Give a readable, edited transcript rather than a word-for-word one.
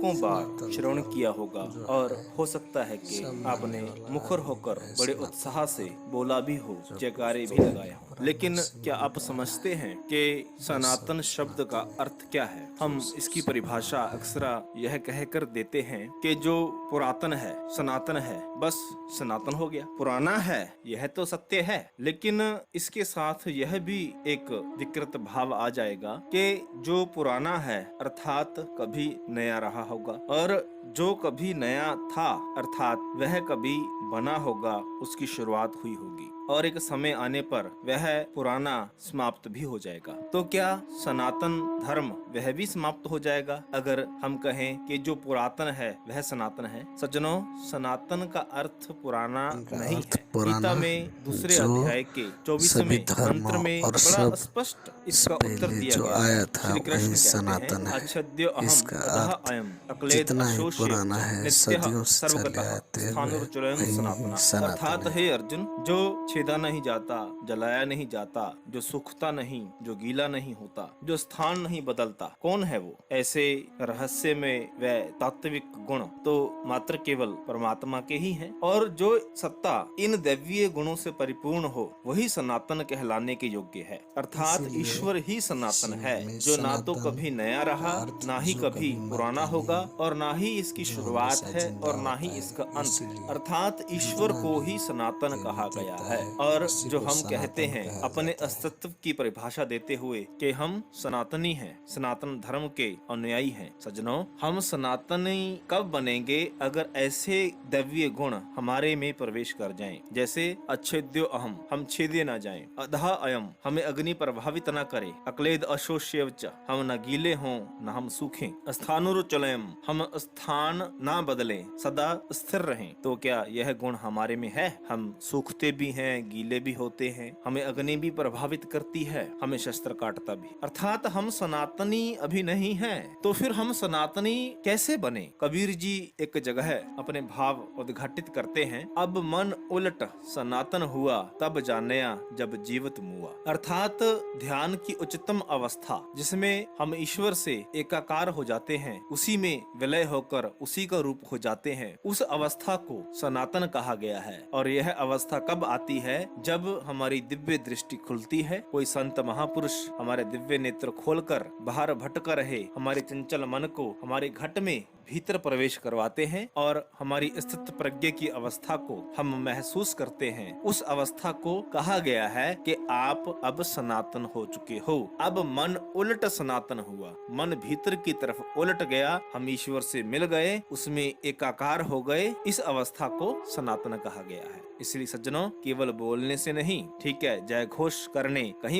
अनेकों बार श्रवण किया होगा और हो सकता है कि आपने मुखर होकर बड़े उत्साह से बोला भी हो, जयकारे भी लगाए हो। लेकिन क्या आप समझते हैं कि सनातन शब्द का अर्थ क्या है? हम इसकी परिभाषा अक्सर यह कहकर देते हैं कि जो पुरातन है, सनातन है, बस सनातन हो गया। पुराना है यह तो सत्य है, लेकिन इसके साथ यह भी एक विकृत भाव आ जाएगा कि जो पुराना है अर्थात कभी नया रहा होगा, और जो कभी नया था अर्थात वह कभी बना होगा, उसकी शुरुआत हुई होगी और एक समय आने पर वह पुराना समाप्त भी हो जाएगा। तो क्या सनातन धर्म वह भी समाप्त हो जाएगा अगर हम कहें कि जो पुरातन है वह सनातन है? सज्जनों, सनातन का अर्थ पुराना नहीं है। गीता में दूसरे जो अध्याय के 24वें सभी धर्मों मंत्र में और बड़ा सब स्पष्ट से इसका उत्तर पहले दिया जो गया आया है। था श्री कृष्ण वही कहते सनातन हैं, है। अच्छद्य अहम इसका अतः अर्थ अयम अक्लेद जितना ही अशोष्येव पुराना च है, नित्यः सदियों से चले सर्वगतः आते हुए स्थाणुर्चलयन् वही सनातनः। सनातन अर्थात है। हे अर्जुन, जो छेदा नहीं जाता, जलाया नहीं जाता, जो सूखता नहीं, जो गीला नहीं होता, जो स्थान नहीं बदलता, कौन है वो? ऐसे रहस्य में व तात्विक गुण तो मात्र केवल परमात्मा के ही हैं, और जो सत्ता इन दैवीय गुणों से परिपूर्ण हो वही सनातन कहलाने के योग्य है। अर्थात ईश्वर ही सनातन है, जो ना तो कभी नया रहा, ना ही कभी पुराना होगा, और ना ही इसकी शुरुआत है और ना ही इसका अंत है। अर्थात ईश्वर को ही सनातन कहा गया है। और जो हम कहते हैं अपने अस्तित्व की परिभाषा देते हुए कि हम सनातनी हैं, सनातन धर्म के अनुयायी हैं, सज्जनों, हम सनातनी कब बनेंगे अगर ऐसे दैवीय गुण हमारे में प्रवेश कर जाएं, जैसे अच्छेद्यो अहम, हम छेदे ना जाएं, अधः अयम, हमें अग्नि प्रभावित न करे, अक्लेद अशोष्यव च, हम न गीले हों न हम सूखें, स्थानुरुचलयम, हम स्थान ना बदलें, सदा स्थिर रहें। तो क्या यह गुण हमारे में है? हम सूखते भी हैं, गीले भी होते हैं, हमें अग्नि भी प्रभावित करती है, हमें शस्त्र काटता भी। अर्थात हम सनातनी अभी नहीं हैं, तो फिर हम सनातनी कैसे बने? कबीर जी एक जगह अपने भाव उद्घाटित करते हैं, अब मन उलट सनातन हुआ, तब जानया जब जीवित मुआ। अर्थात ध्यान की उच्चतम अवस्था जिसमें हम ईश्वर से एकाकार हो जाते हैं, उसी में विलय होकर उसी का रूप हो जाते हैं, उस अवस्था को सनातन कहा गया है। और यह अवस्था कब आती है? जब हमारी दिव्य दृष्टि खुलती है, कोई संत महापुरुष हमारे दिव्य नेत्र खोलकर बाहर भटका रहे हमारे चंचल मन को हमारे घट में भीतर प्रवेश करवाते हैं और हमारी स्थित प्रज्ञा की अवस्था को हम महसूस करते हैं। उस अवस्था को कहा गया है कि आप अब सनातन हो चुके हो। अब मन उलट सनातन हुआ, मन भीतर की तरफ उलट गया, हम ईश्वर से मिल गए, उसमें एकाकार हो गए। इस अवस्था को सनातन कहा गया है। इसलिए सज्जनों, केवल बोलने से नहीं, ठीक है, जय घोष करने, कहीं